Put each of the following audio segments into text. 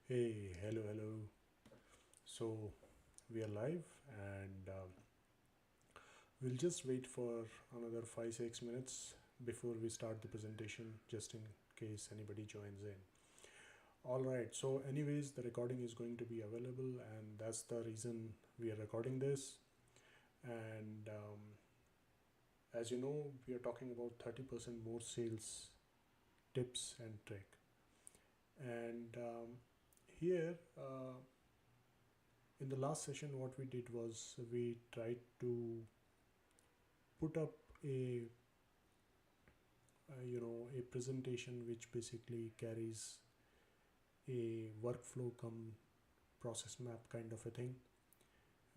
Hey, hello, hello. So we are live and we'll just wait for another 5 6 minutes before we start the presentation, just in case anybody joins in. All right, so, anyways, the recording is going to be available, and that's the reason we are recording this. And as you know, we are talking about 30% more sales tips and trick. And here, in the last session, what we did was we tried to put up a a presentation which basically carries a workflow come process map kind of a thing,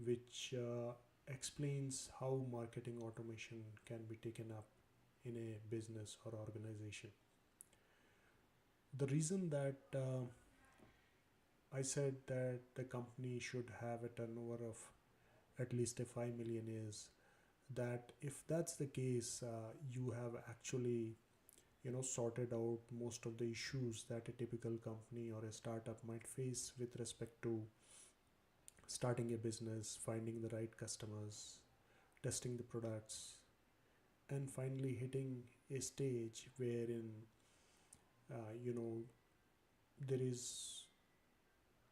which explains how marketing automation can be taken up in a business or organization. The reason that I said that the company should have a turnover of at least a 5 million is that if that's the case, you have actually sorted out most of the issues that a typical company or a startup might face with respect to starting a business, finding the right customers, testing the products, and finally hitting a stage wherein uh, you know there is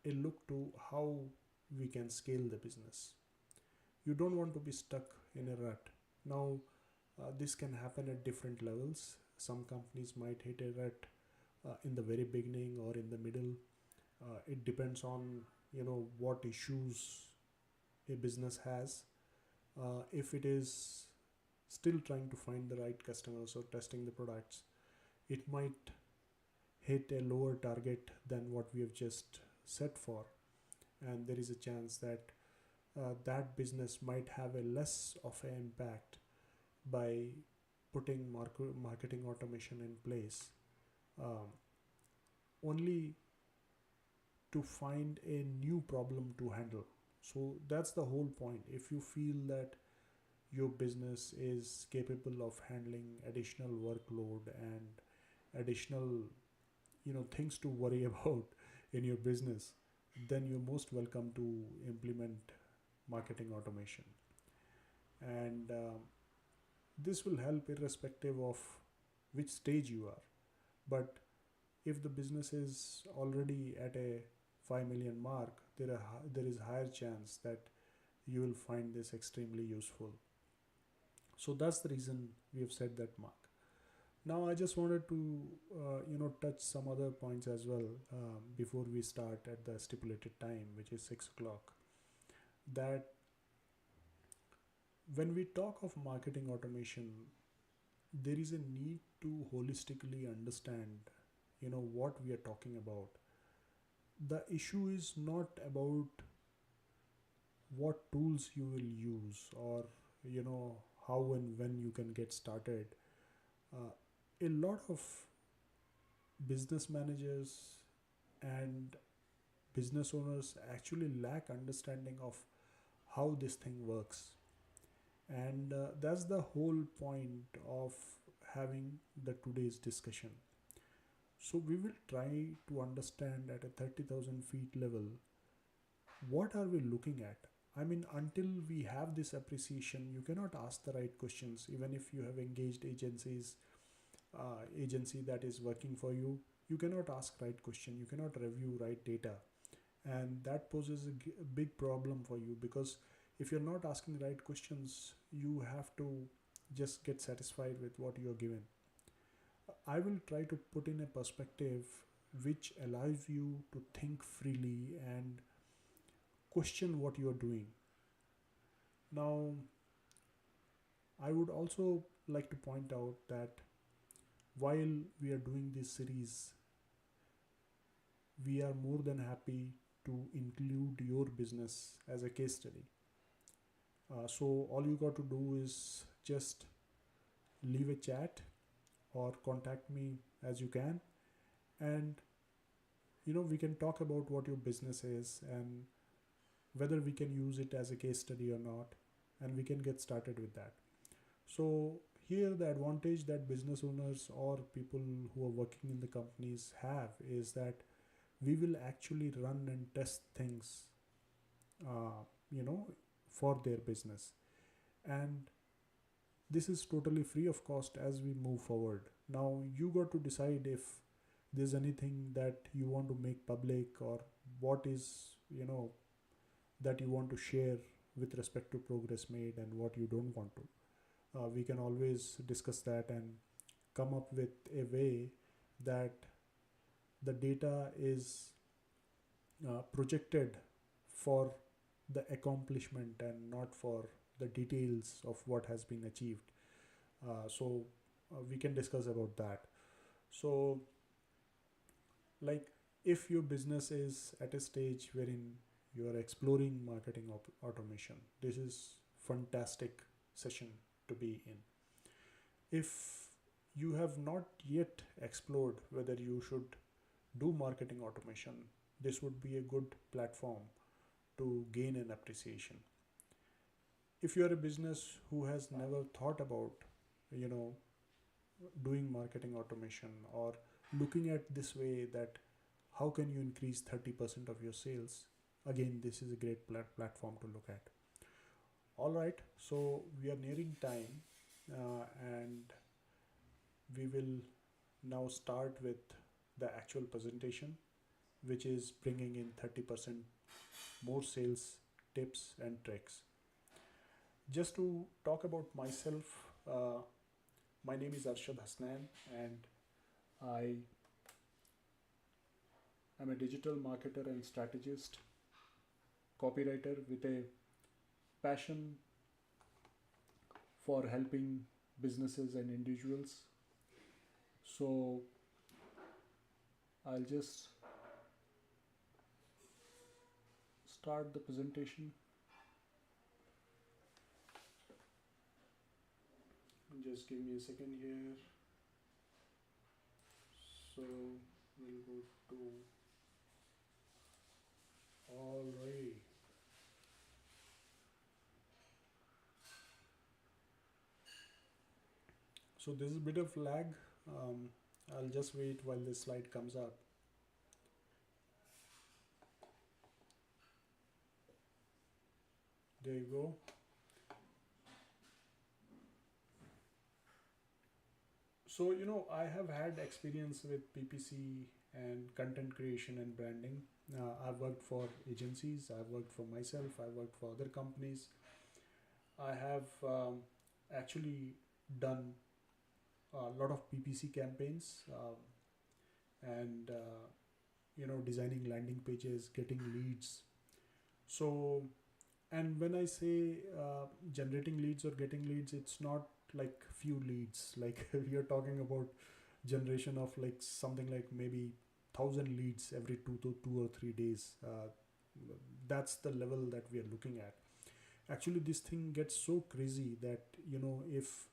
a look to how we can scale the business. You don't want to be stuck in a rut. Now, this can happen at different levels. Some companies might hit a rut in the very beginning or in the middle. It depends on what issues a business has. If it is still trying to find the right customers or testing the products, it might hit a lower target than what we have just set for, and there is a chance that that business might have a less of an impact by putting marketing automation in place, um, only to find a new problem to handle. So that's the whole point. If you feel that your business is capable of handling additional workload and additional things to worry about in your business, then you're most welcome to implement marketing automation. And this will help irrespective of which stage you are. But if the business is already at a 5 million mark, there is higher chance that you will find this extremely useful. So that's the reason we have set that mark. Now I just wanted to touch some other points as well before we start at the stipulated time, which is 6 o'clock. That when we talk of marketing automation, there is a need to holistically understand what we are talking about. The issue is not about what tools you will use or how and when you can get started. uh, a lot of business managers and business owners actually lack understanding of how this thing works, and that's the whole point of having the today's discussion. So we will try to understand at a 30,000 feet level, what are we looking at. I mean, until we have this appreciation, you cannot ask the right questions. Even if you have engaged agency that is working for you, you cannot ask right question, you cannot review right data, and that poses a big problem for you, because if you're not asking right questions, you have to just get satisfied with what you're given. I will try to put in a perspective which allows you to think freely and question what you're doing. Now, I would also like to point out that while we are doing this series, we are more than happy to include your business as a case study. So all you got to do is just leave a chat or contact me as you can, and we can talk about what your business is and whether we can use it as a case study or not, and we can get started with that. So here the advantage that business owners or people who are working in the companies have is that we will actually run and test things, uh, you know, for their business. And this is totally free of cost as we move forward. Now you got to decide if there's anything that you want to make public, or what is, you know, that you want to share with respect to progress made, and what you don't want to. We can always discuss that and come up with a way that the data is projected for the accomplishment and not for the details of what has been achieved. So we can discuss about that. So, like, if your business is at a stage wherein you are exploring marketing automation, this is fantastic session to be in. If you have not yet explored whether you should do marketing automation, this would be a good platform to gain an appreciation. If you are a business who has never thought about, you know, doing marketing automation, or looking at this way, that how can you increase 30% of your sales, again, this is a great platform to look at. All right, so we are nearing time, and we will now start with the actual presentation, which is bringing in 30% more sales tips and tricks. Just to talk about myself, my name is Arshad Hasnain, and I am a digital marketer and strategist, copywriter with a passion for helping businesses and individuals. So I'll just start the presentation. Just give me a second here. So we'll go to, all right. So this is a bit of lag. I'll just wait while this slide comes up. There you go. So, you know, I have had experience with PPC and content creation and branding. I've worked for agencies, I've worked for myself, I've worked for other companies. I have actually done a lot of PPC campaigns, and you know, designing landing pages, getting leads. So, and when I say generating leads or getting leads, it's not like few leads. Like we are talking about generation of like something like maybe 1,000 leads every 2 or 3 days. That's the level that we are looking at. Actually, this thing gets so crazy that, you know, if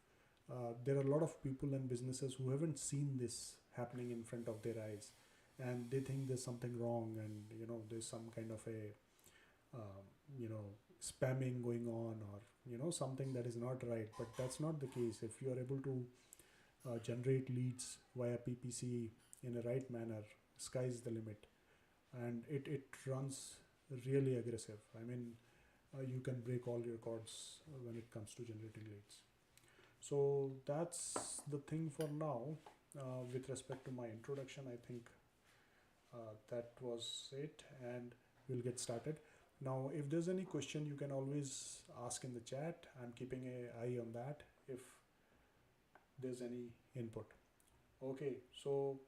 there are a lot of people and businesses who haven't seen this happening in front of their eyes, and they think there's something wrong, and you know, there's some kind of a you know, spamming going on, or you know, something that is not right. But that's not the case. If you are able to generate leads via PPC in a right manner, sky's the limit, and it runs really aggressive. I mean, you can break all your records when it comes to generating leads. So that's the thing for now. With respect to my introduction, I think that was it, and we'll get started. Now, if there's any question, you can always ask in the chat. I'm keeping an eye on that if there's any input. Okay, so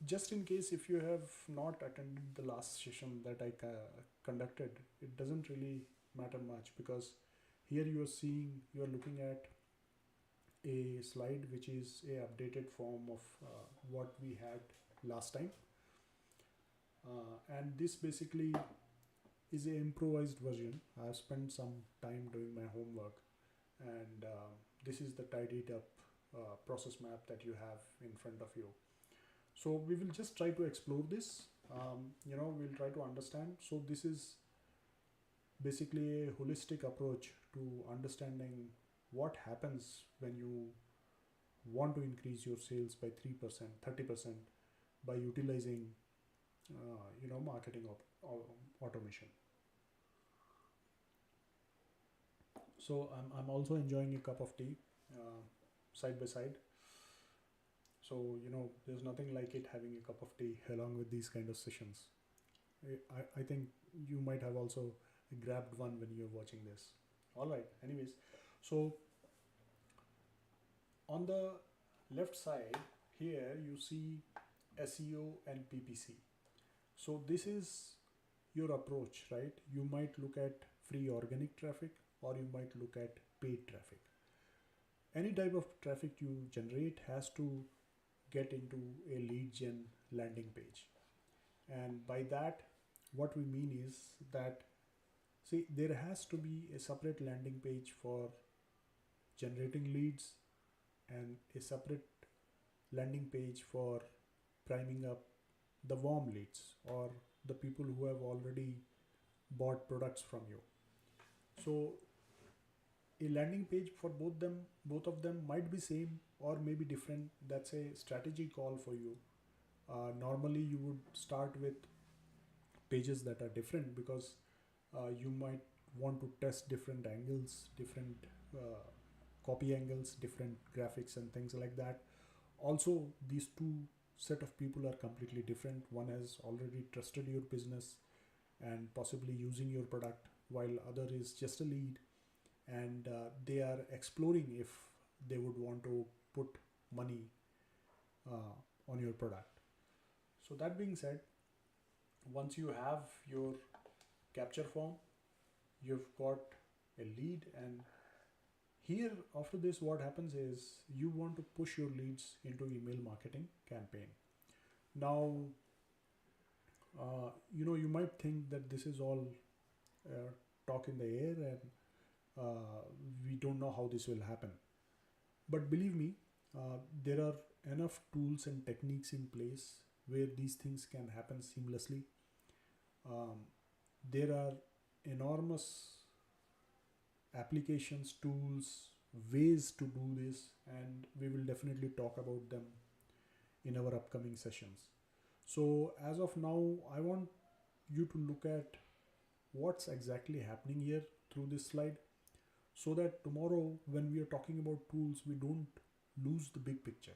just in case if you have not attended the last session that I conducted, it doesn't really matter much, because here you are looking at a slide which is a updated form of what we had last time, and this basically is a improvised version. I have spent some time doing my homework, and this is the tidied up process map that you have in front of you. So we will just try to explore this. You know, we'll try to understand. So this is basically a holistic approach to understanding what happens when you want to increase your sales by 3%, 30%, by utilizing marketing automation. So I'm also enjoying a cup of tea side by side. So there's nothing like it having a cup of tea along with these kind of sessions. I think you might have also grabbed one when you're watching this. All right. Anyways, so on the left side here you see SEO and PPC. So this is your approach, right? You might look at free organic traffic or you might look at paid traffic. Any type of traffic you generate has to get into a lead gen landing page. And by that, what we mean is that, see, there has to be a separate landing page for generating leads and a separate landing page for priming up the warm leads or the people who have already bought products from you. So a landing page for both of them might be same or maybe different. That's a strategy call for you. Normally you would start with pages that are different because you might want to test different angles, different copy angles, different graphics and things like that. Also, these two set of people are completely different. One has already trusted your business and possibly using your product, while other is just a lead and they are exploring if they would want to put money on your product. So that being said, once you have your capture form, you've got a lead, and here after this what happens is you want to push your leads into email marketing campaign. Now you might think that this is all talk in the air and we don't know how this will happen, but believe me, there are enough tools and techniques in place where these things can happen seamlessly. There are enormous applications, tools, ways to do this, and we will definitely talk about them in our upcoming sessions. So as of now, I want you to look at what's exactly happening here through this slide, so that tomorrow when we are talking about tools, we don't lose the big picture.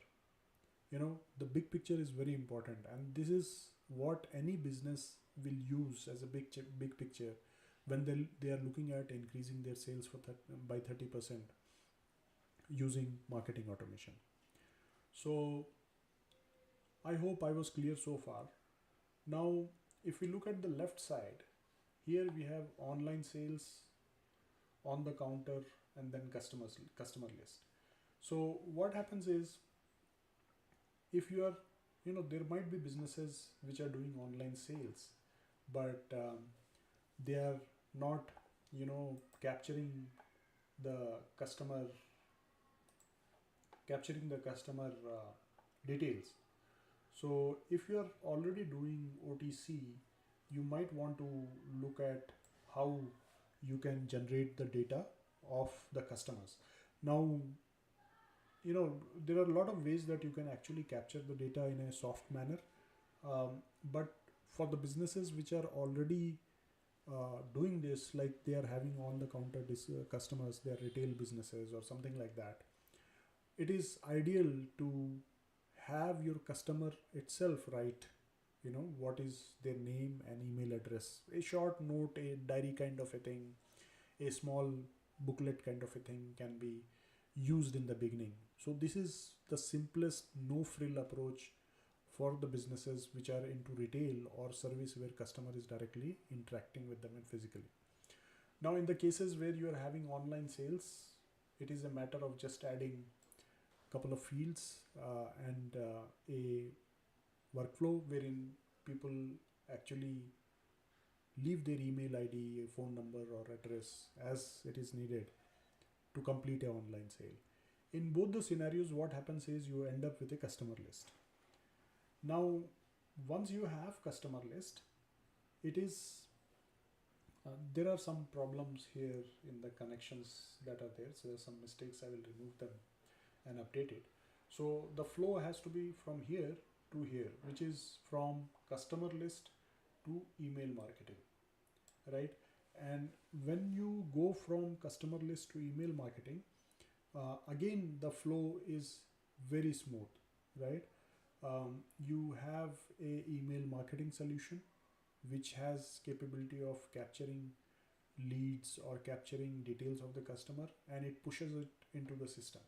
The big picture is very important, and this is what any business will use as a big picture when they are looking at increasing their sales by 30% using marketing automation. So I hope I was clear so far. Now, if we look at the left side, here we have online sales, on the counter, and then customer list. So what happens is, if you are, there might be businesses which are doing online sales, but they are not, capturing the customer details. So if you are already doing OTC, you might want to look at how you can generate the data of the customers. Now, there are a lot of ways that you can actually capture the data in a soft manner, but for the businesses which are already doing this, like they are having on the counter customers, they are retail businesses or something like that, it is ideal to have your customer itself write, what is their name and email address, a short note, a diary kind of a thing, a small booklet kind of a thing can be used in the beginning. So this is the simplest no frill approach for the businesses which are into retail or service where customer is directly interacting with them physically. Now in the cases where you are having online sales, it is a matter of just adding a couple of fields and a workflow wherein people actually leave their email ID, a phone number or address as it is needed to complete an online sale. In both the scenarios, what happens is you end up with a customer list. Now, once you have customer list, it is there are some problems here in the connections that are there. So there's some mistakes. I will remove them and update it. So the flow has to be from here to here, which is from customer list to email marketing, right? And when you go from customer list to email marketing, again the flow is very smooth, right? You have a email marketing solution which has capability of capturing leads or capturing details of the customer, and it pushes it into the system.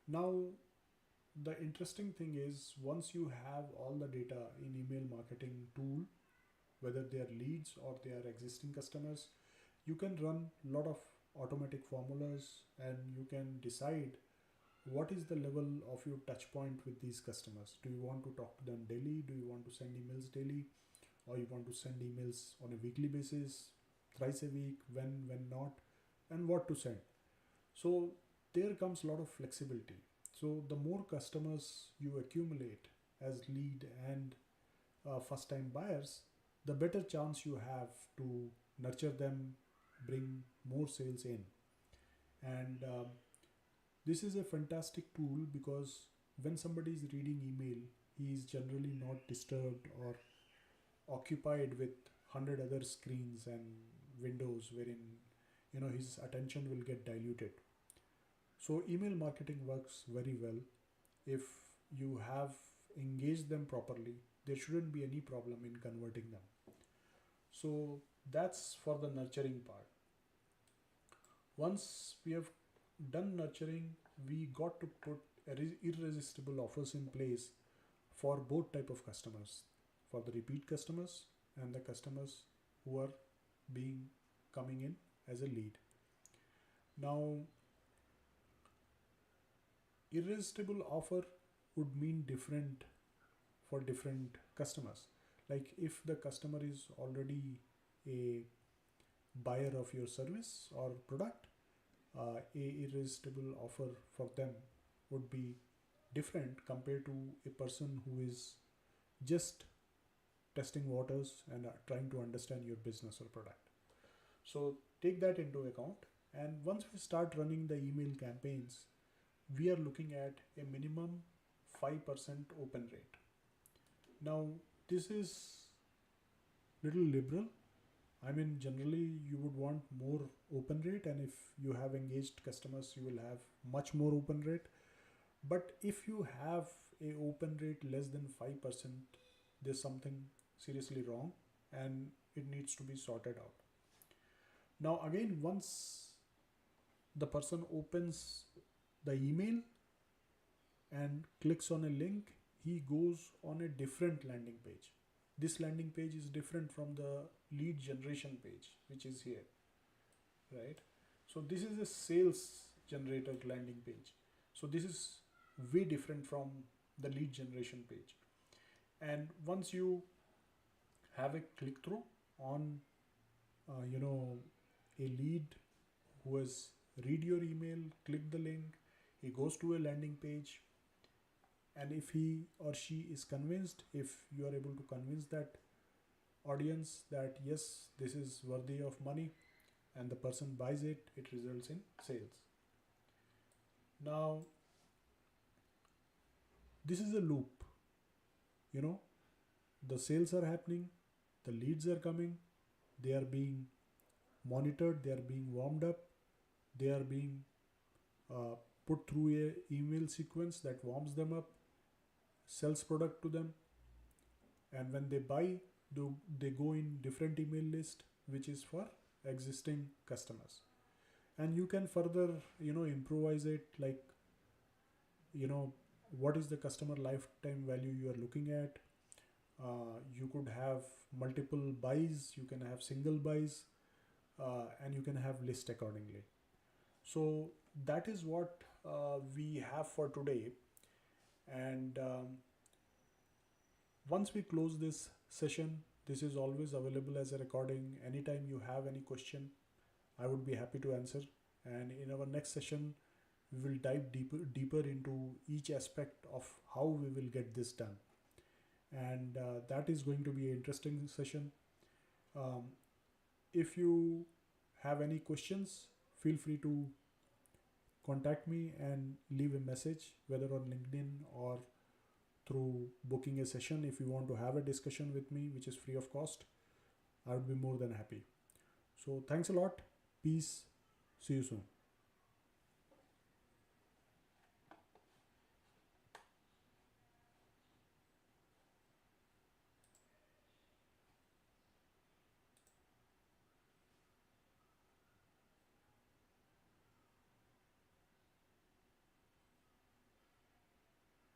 Now the interesting thing is, once you have all the data in email marketing tool, whether they are leads or they are existing customers, you can run a lot of automatic formulas, and you can decide what is the level of your touch point with these customers. Do you want to talk to them daily? Do you want to send emails daily? Or you want to send emails on a weekly basis, thrice a week, when not, and what to send? So there comes a lot of flexibility. So the more customers you accumulate as lead and first time buyers, the better chance you have to nurture them, bring more sales in. And this is a fantastic tool because when somebody is reading email, he is generally not disturbed or occupied with 100 other screens and windows wherein his attention will get diluted. So email marketing works very well. If you have engaged them properly, there shouldn't be any problem in converting them. So that's for the nurturing part. Once we have done nurturing, we got to put irresistible offers in place for both type of customers, for the repeat customers and the customers who are being coming in as a lead. Now irresistible offer would mean different for different customers. Like if the customer is already a buyer of your service or product, a irresistible offer for them would be different compared to a person who is just testing waters and trying to understand your business or product. So take that into account. And once we start running the email campaigns, we are looking at a minimum 5% open rate. Now this is little liberal. I mean, generally you would want more open rate, and if you have engaged customers, you will have much more open rate. But if you have a open rate less than 5%, there's something seriously wrong and it needs to be sorted out. Now again, once the person opens the email and clicks on a link, he goes on a different landing page. This landing page is different from the lead generation page, which is here, right? So this is a sales generator landing page. So this is way different from the lead generation page. And once you have a click through on a lead who has read your email, click the link, he goes to a landing page, and if he or she is convinced, if you are able to convince that audience that yes, this is worthy of money, and the person buys it, it results in sales. Now this is a loop. The sales are happening, the leads are coming, they are being monitored, they are being warmed up, they are being put through a email sequence that warms them up, sells product to them, and when they buy, they go in different email list which is for existing customers. And you can further improvise it, like what is the customer lifetime value you are looking at. You could have multiple buys, you can have single buys, and you can have list accordingly. So that is what we have for today. And once we close this session, this is always available as a recording. Anytime you have any question, I would be happy to answer. And in our next session, we will dive deeper into each aspect of how we will get this done. And that is going to be an interesting session. If you have any questions, feel free to contact me and leave a message, whether on LinkedIn or through booking a session. If you want to have a discussion with me, which is free of cost, I would be more than happy. So thanks a lot. Peace. See you soon.